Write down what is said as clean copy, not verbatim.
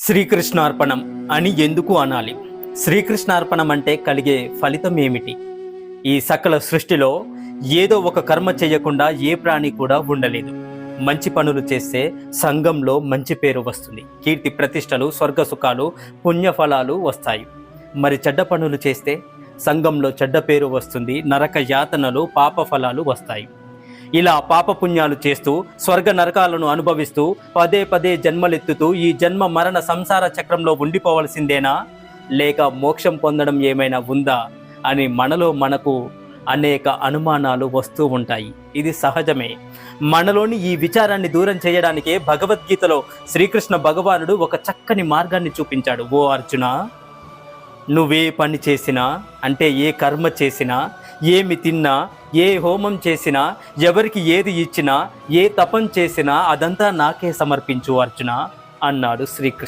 శ్రీకృష్ణార్పణం అని ఎందుకు అనాలి? శ్రీకృష్ణార్పణం అంటే కలిగే ఫలితం ఏమిటి? ఈ సకల సృష్టిలో ఏదో ఒక కర్మ చేయకుండా ఏ ప్రాణి కూడా ఉండలేదు. మంచి పనులు చేస్తే సంఘంలో మంచి పేరు వస్తుంది, కీర్తి ప్రతిష్టలు, స్వర్గ సుఖాలు, పుణ్యఫలాలు వస్తాయి. మరి చెడ్డ పనులు చేస్తే సంఘంలో చెడ్డ పేరు వస్తుంది, నరక యాతనలు, పాప ఫలాలు వస్తాయి. ఇలా పాపపుణ్యాలు చేస్తూ స్వర్గ నరకాలను అనుభవిస్తూ పదే పదే జన్మలెత్తుతూ ఈ జన్మ మరణ సంసార చక్రంలో ఉండిపోవలసిందేనా, లేక మోక్షం పొందడం ఏమైనా ఉందా అని మనకు అనేక అనుమానాలు వస్తూ ఉంటాయి. ఇది సహజమే. మనలోని ఈ విచారాన్ని దూరం చేయడానికే భగవద్గీతలో శ్రీకృష్ణ భగవానుడు ఒక చక్కని మార్గాన్ని చూపించాడు. ఓ అర్జున, నువ్వే పని చేసినా, అంటే ఏ కర్మ చేసినా, ఏమి తిన్నా, ఏ హోమం చేసినా, ఎవరికి ఏది ఇచ్చినా, ఏ తపం చేసినా అదంతా నాకే సమర్పించు అర్జున అన్నాడు శ్రీకృష్ణ.